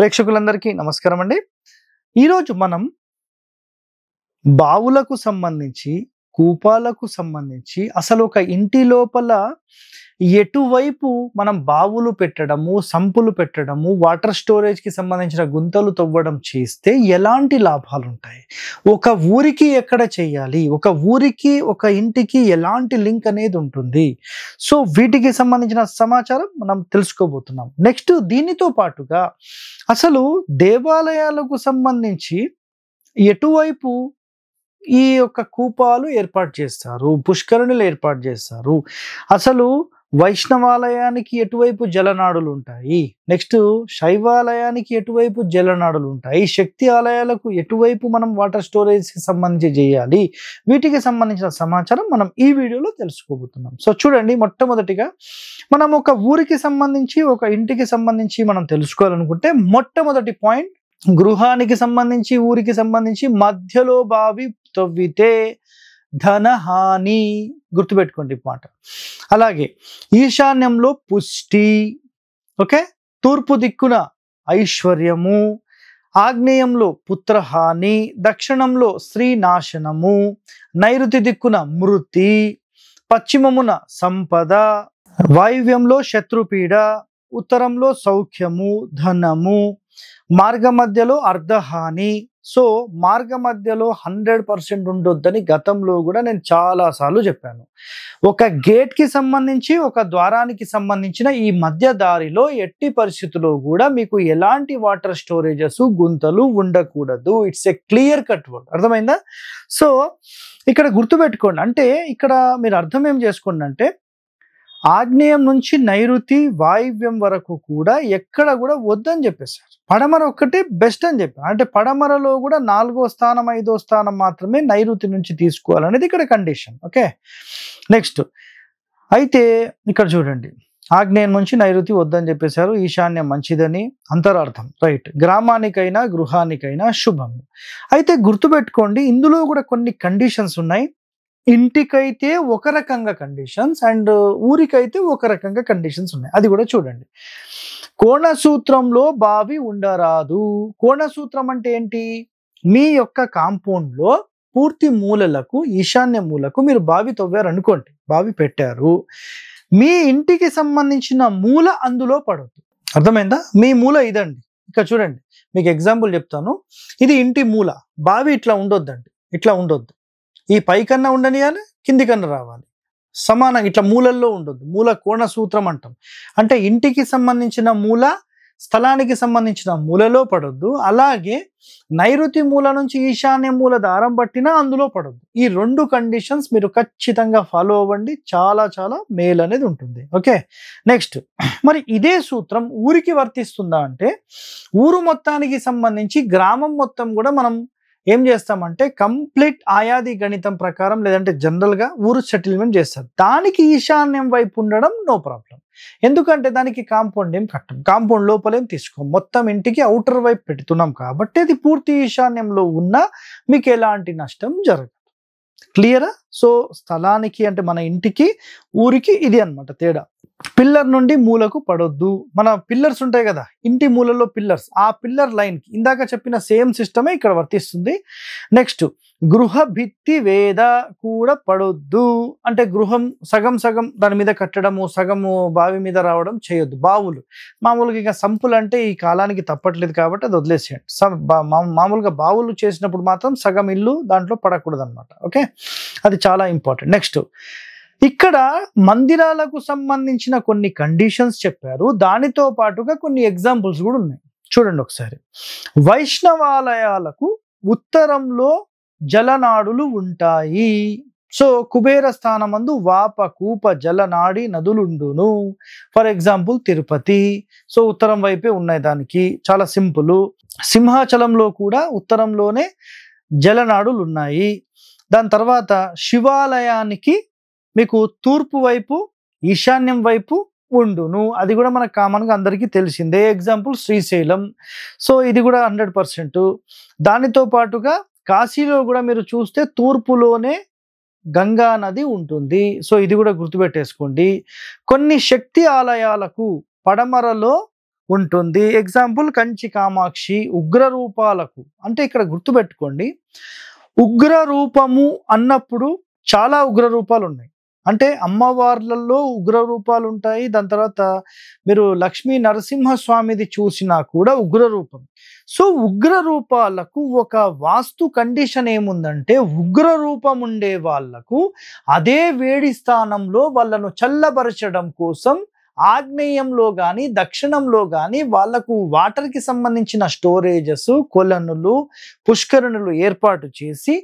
ప్రేక్షకులందరికీ నమస్కారం అండి. ఈరోజు మనం బావులకు సంబంధించి, కూపాలకు సంబంధించి అసలు ఒక ఇంటి లోపల ఎటువైపు మనం బావులు పెట్టడము, సంపులు పెట్టడము, వాటర్ స్టోరేజ్‌కి సంబంధించిన గుంతలు తవ్వడం చేస్తే ఎలాంటి లాభాలుంటాయి? ఒక ఊరికి ఎక్కడ చేయాలి? ఒక ఊరికి, ఒక ఇంటికి ఎలాంటి లింక్ అనేది ఉంటుంది? సో, వీటికి సంబంధించిన సమాచారం మనం తెలుసుకోబోతున్నాం. నెక్స్ట్ దీనితో పాటుగా అసలు దేవాలయాలకు సంబంధించి ఎటువైపు ఈ యొక్క కూపాలు ఏర్పాటు చేస్తారు, పుష్కరిణులు ఏర్పాటు చేస్తారు. అసలు వైష్ణవాలయానికి ఎటువైపు జలనాడులు ఉంటాయి, నెక్స్ట్ శైవాలయానికి ఎటువైపు జలనాడులు ఉంటాయి, శక్తి ఆలయాలకు ఎటువైపు మనం వాటర్ స్టోరేజ్కి సంబంధించి చేయాలి, వీటికి సంబంధించిన సమాచారం మనం ఈ వీడియోలో తెలుసుకోబోతున్నాం. సో చూడండి, మొట్టమొదటిగా మనం ఒక ఊరికి సంబంధించి, ఒక ఇంటికి సంబంధించి మనం తెలుసుకోవాలనుకుంటే మొట్టమొదటి పాయింట్, గృహానికి సంబంధించి, ఊరికి సంబంధించి మధ్యలో బావి తవ్వితే ధనహాని, గుర్తుపెట్టుకోండి మాట. అలాగే ఈశాన్యంలో పుష్టి, ఓకే, తూర్పు దిక్కున ఐశ్వర్యము, ఆగ్నేయంలో పుత్రహాని, దక్షిణంలో స్త్రీ నాశనము, నైరుతి దిక్కున మృతి, పశ్చిమమున సంపద, వాయువ్యంలో శత్రుపీడ, ఉత్తరంలో సౌఖ్యము, ధనము, మార్గ మధ్యలో అర్ధహాని. సో మార్గ మధ్యలో 100% ఉండొద్దని గతంలో కూడా నేను చాలా సార్లు చెప్పాను. ఒక గేట్ కి సంబంధించి, ఒక ద్వారానికి సంబంధించిన ఈ మధ్య దారిలో ఎట్టి పరిస్థితుల్లో కూడా మీకు ఎలాంటి వాటర్ స్టోరేజెస్, గుంతలు ఉండకూడదు. It's a clear cut word. అర్థమైందా? సో ఇక్కడ గుర్తుపెట్టుకోండి. అంటే ఇక్కడ మీరు అర్థం ఏం చేసుకోండి అంటే, ఆగ్నేయం నుంచి నైరుతి, వాయువ్యం వరకు కూడా ఎక్కడ కూడా వద్దని చెప్పేశారు. పడమర ఒక్కటే బెస్ట్ అని చెప్పారు. అంటే పడమరలో కూడా 4వ స్థానం, 5వ స్థానం మాత్రమే నైరుతి నుంచి తీసుకోవాలనేది ఇక్కడ కండిషన్. ఓకే, నెక్స్ట్ అయితే ఇక్కడ చూడండి, ఆగ్నేయం నుంచి నైరుతి వద్దని చెప్పేశారు, ఈశాన్యం మంచిదని అంతరార్థం, రైట్. గ్రామానికైనా గృహానికైనా శుభం. అయితే గుర్తుపెట్టుకోండి, ఇందులో కూడా కొన్ని కండిషన్స్ ఉన్నాయి. ఇంటికైతే ఒక రకంగా కండిషన్స్ అండ్ ఊరికైతే ఒక రకంగా కండిషన్స్ ఉన్నాయి. అది కూడా చూడండి. కోణ సూత్రంలో బావి ఉండరాదు. కోణ సూత్రం అంటే ఏంటి? మీ యొక్క కాంపౌండ్ లో పూర్తి మూలలకు, ఈశాన్య మూలకు మీరు బావి తవ్వారు అనుకోండి, బావి పెట్టారు, మీ ఇంటికి సంబంధించిన మూల అందులో పడద్దు. అర్థమైందా? మీ మూల ఇదండి. ఇక్కడ చూడండి, మీకు ఎగ్జాంపుల్ చెప్తాను. ఇది ఇంటి మూల, బావి ఇట్లా ఉండొద్దండి, ఇట్లా ఉండొద్దు. ఈ పైకన్నా ఉండనియాలి, కింది కన్నా రావాలి, సమానంగా ఇట్లా మూలల్లో ఉండొద్దు. మూల కోణ సూత్రం అంటాం. అంటే ఇంటికి సంబంధించిన మూల స్థలానికి సంబంధించిన మూలలో పడొద్దు. అలాగే నైరుతి మూల నుంచి ఈశాన్య మూల దారం పట్టినా అందులో పడొద్దు. ఈ 2 కండిషన్స్ మీరు ఖచ్చితంగా ఫాలో అవ్వండి. చాలా చాలా మేలు అనేది ఉంటుంది. ఓకే, నెక్స్ట్ మరి ఇదే సూత్రం ఊరికి వర్తిస్తుందా అంటే, ఊరు మొత్తానికి సంబంధించి గ్రామం మొత్తం కూడా మనం ఏం చేస్తామంటే కంప్లీట్ ఆయాది గణితం ప్రకారం, లేదంటే జనరల్ గా ఊరు సెటిల్మెంట్ చేస్తారు. దానికి ఈశాన్యం వైపు ఉండడం నో ప్రాబ్లం. ఎందుకంటే దానికి కాంపౌండ్ ఏం కట్టం, కాంపౌండ్ లోపలేం తీసుకోం, మొత్తం ఇంటికి అవుటర్ వైపు పెడుతున్నాం కాబట్టి అది పూర్తి ఈశాన్యంలో ఉన్నా మీకు ఎలాంటి నష్టం జరగదు. క్లియరా? సో స్థలానికి అంటే మన ఇంటికి, ఊరికి ఇది అన్నమాట తేడా. పిల్లర్ నుండి మూలకు పడొద్దు. మన పిల్లర్స్ ఉంటాయి కదా, ఇంటి మూలలో పిల్లర్స్, ఆ పిల్లర్ లైన్ కి ఇందాక చెప్పిన సేమ్ సిస్టమే ఇక్కడ వర్తిస్తుంది. నెక్స్ట్ గృహ భిత్తి వేద కూడా పడొద్దు. అంటే గృహం సగం సగం దాని మీద కట్టడము, సగము బావి మీద రావడం చేయొద్దు. బావులు మామూలుగా ఇక సంపులు అంటే ఈ కాలానికి తప్పట్లేదు కాబట్టి అది వదిలేసేయండి. మామూలుగా బావులు చేసినప్పుడు మాత్రం సగం ఇల్లు దాంట్లో పడకూడదు అనమాట. ఓకే, అది చాలా ఇంపార్టెంట్. నెక్స్ట్ ఇక్కడ మందిరాలకు సంబంధించిన కొన్ని కండిషన్స్ చెప్పారు, దానితో పాటుగా కొన్ని ఎగ్జాంపుల్స్ కూడా ఉన్నాయి. చూడండి ఒకసారి. వైష్ణవాలయాలకు ఉత్తరంలో జలనాడులు ఉంటాయి. సో కుబేర స్థానమందు వాప, కూప, జలనాడి నదులుండును. ఫర్ ఎగ్జాంపుల్ తిరుపతి, సో ఉత్తరం వైపే ఉన్నాయి, దానికి చాలా సింపుల్. సింహాచలంలో కూడా ఉత్తరంలోనే జలనాడులు ఉన్నాయి. దాని తర్వాత శివాలయానికి మీకు తూర్పు వైపు, ఈశాన్యం వైపు ఉండును. అది కూడా మనకు కామన్ గా అందరికీ తెలిసిందే. ఎగ్జాంపుల్ శ్రీశైలం. సో ఇది కూడా 100%. దానితో పాటుగా కాశీలో కూడా మీరు చూస్తే తూర్పులోనే గంగా నది ఉంటుంది. సో ఇది కూడా గుర్తుపెట్టేసుకోండి. కొన్ని శక్తి ఆలయాలకు పడమరలో ఉంటుంది. ఎగ్జాంపుల్ కంచి కామాక్షి ఉగ్ర రూపాలకు, అంటే ఇక్కడ గుర్తుపెట్టుకోండి, ఉగ్ర రూపము అన్నప్పుడు చాలా ఉగ్ర రూపాలు ఉన్నాయి. అంటే అమ్మవార్లలో ఉగ్ర రూపాలు ఉంటాయి. దాని తర్వాత మీరు లక్ష్మీ నరసింహస్వామిది చూసినా కూడా ఉగ్ర రూపం. సో ఉగ్ర రూపాలకు ఒక వాస్తు కండిషన్ ఏముందంటే, ఉగ్ర రూపం ఉండే వాళ్లకు అదే వేడి స్థానంలో వాళ్ళను చల్లబరచడం కోసం ఆగ్నేయంలో కానీ దక్షిణంలో కానీ వాళ్లకు వాటర్కి సంబంధించిన స్టోరేజెస్, కొలనులు, పుష్కరణులు ఏర్పాటు చేసి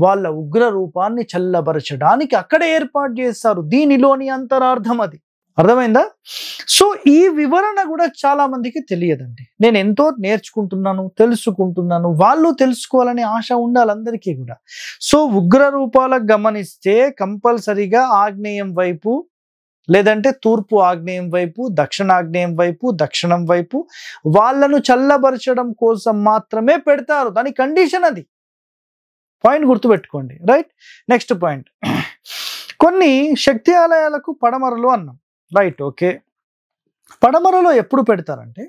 వాళ్ళ ఉగ్ర రూపాన్ని చల్లబరచడానికి అక్కడ ఏర్పాటు చేస్తారు. దీనిలోని అంతరార్థం అది. అర్థమైందా? సో ఈ వివరణ కూడా చాలా మందికి తెలియదండి. నేను ఎంతో నేర్చుకుంటున్నాను, తెలుసుకుంటున్నాను, వాళ్ళు తెలుసుకోవాలనే ఆశ ఉండాలి అందరికీ కూడా. సో ఉగ్ర రూపాలకు గమనిస్తే కంపల్సరీగా ఆగ్నేయం వైపు, లేదంటే తూర్పు ఆగ్నేయం వైపు, దక్షిణాగ్నేయం వైపు, దక్షిణం వైపు వాళ్ళను చల్లబరచడం కోసం మాత్రమే పెడతారు. దాని కండిషన్ అది. పాయింట్ గుర్తుపెట్టుకోండి. రైట్. నెక్స్ట్ పాయింట్, కొన్ని శక్తి ఆలయాలకు పడమరలు అన్నాం. Right, okay. పడమరలో ఎప్పుడు పెడతారంటే,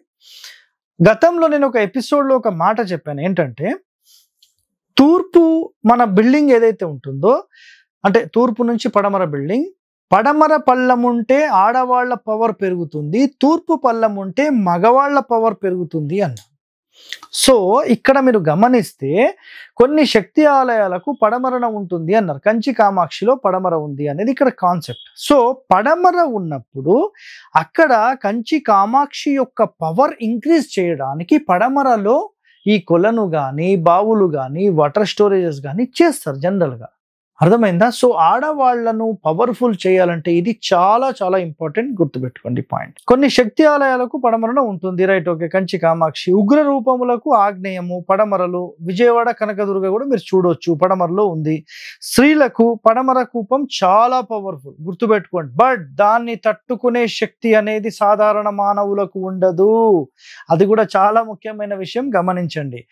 గతంలో నేను ఒక ఎపిసోడ్లో ఒక మాట చెప్పాను. ఏంటంటే, తూర్పు మన బిల్డింగ్ ఏదైతే ఉంటుందో, అంటే తూర్పు నుంచి పడమర బిల్డింగ్, పడమర పల్లం ఉంటే ఆడవాళ్ల పవర్ పెరుగుతుంది, తూర్పు పల్లం ఉంటే మగవాళ్ల పవర్ పెరుగుతుంది అన్న. సో ఇక్కడ మీరు గమనిస్తే కొన్ని శక్తి ఆలయాలకు పడమరన ఉంటుంది అన్నారు. కంచి కామాక్షిలో పడమర ఉంది అనేది ఇక్కడ కాన్సెప్ట్. సో పడమర ఉన్నప్పుడు అక్కడ కంచి కామాక్షి యొక్క పవర్ ఇంక్రీజ్ చేయడానికి పడమరలో ఈ కొలను కానీ, బావులు కానీ, వాటర్ స్టోరేజెస్ కానీ చేస్తారు జనరల్గా. అర్థమైందా? సో ఆడవాళ్లను పవర్ఫుల్ చేయాలంటే ఇది చాలా చాలా ఇంపార్టెంట్, గుర్తుపెట్టుకోండి పాయింట్. కొన్ని శక్తి ఆలయాలకు పడమరన ఉంటుంది. Right, okay. కంచి కామాక్షి ఉగ్ర రూపములకు ఆగ్నేయము పడమరలు. విజయవాడ కనకదుర్గ కూడా మీరు చూడొచ్చు, పడమరలో ఉంది. స్త్రీలకు పడమర కూపం చాలా పవర్ఫుల్, గుర్తుపెట్టుకోండి. బట్ దాన్ని తట్టుకునే శక్తి అనేది సాధారణ మానవులకు ఉండదు. అది కూడా చాలా ముఖ్యమైన విషయం, గమనించండి.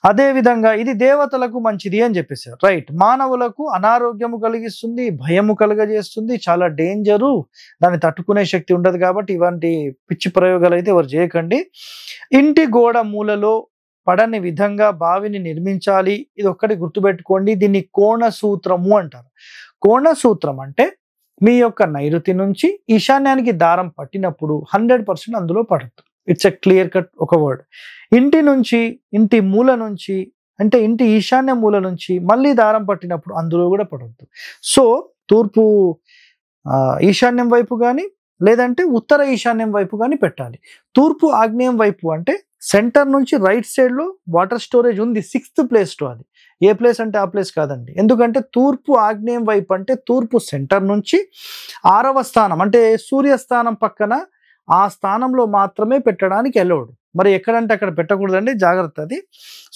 అదే విధంగా ఇది దేవతలకు మంచిది అని చెప్పేశారు. రైట్. మానవులకు అనారోగ్యము కలిగిస్తుంది, భయము కలుగజేస్తుంది, చాలా డేంజరు, దాన్ని తట్టుకునే శక్తి ఉండదు. కాబట్టి ఇలాంటి పిచ్చి ప్రయోగాలు అయితే ఎవరు చేయకండి. ఇంటి గోడ మూలలో పడని విధంగా బావిని నిర్మించాలి. ఇది ఒక్కటి గుర్తుపెట్టుకోండి. దీన్ని కోణ సూత్రము అంటారు. కోణ సూత్రం అంటే మీ యొక్క నైరుతి నుంచి ఈశాన్యానికి దారం పట్టినప్పుడు 100% అందులో పడుతుంది. ఇట్స్ ఎ క్లియర్ కట్ ఒక వర్డ్. ఇంటి నుంచి, ఇంటి మూల నుంచి, అంటే ఇంటి ఈశాన్య మూల నుంచి మళ్ళీ దారం పట్టినప్పుడు అందులో కూడా పడద్దు. సో తూర్పు ఈశాన్యం వైపు కానీ, లేదంటే ఉత్తర ఈశాన్యం వైపు కానీ పెట్టాలి. తూర్పు ఆగ్నేయం వైపు అంటే సెంటర్ నుంచి రైట్ సైడ్ లో వాటర్ స్టోరేజ్ ఉంది, 6th ప్లేస్లో. అది ఏ ప్లేస్ అంటే ఆ ప్లేస్ కాదండి. ఎందుకంటే తూర్పు ఆగ్నేయం వైపు అంటే తూర్పు సెంటర్ నుంచి 6వ స్థానం, అంటే సూర్యస్థానం పక్కన ఆ స్థానంలో మాత్రమే పెట్టడానికి అలౌడ్. మరి ఎక్కడంటే అక్కడ పెట్టకూడదండి, జాగ్రత్త అది.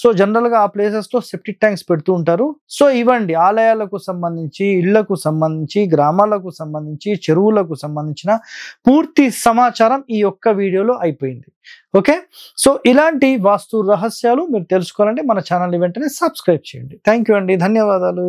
సో జనరల్గా ఆ ప్లేసెస్లో సెప్టిక్ ట్యాంక్స్ పెడుతూ ఉంటారు. సో ఇవ్వండి ఆలయాలకు సంబంధించి, ఇళ్లకు సంబంధించి, గ్రామాలకు సంబంధించి, చెరువులకు సంబంధించిన పూర్తి సమాచారం ఈ ఒక్క వీడియోలో అయిపోయింది. ఓకే. సో ఇలాంటి వాస్తు రహస్యాలు మీరు తెలుసుకోవాలంటే మన ఛానల్ని వెంటనే సబ్స్క్రైబ్ చేయండి. థ్యాంక్ యూ అండి, ధన్యవాదాలు.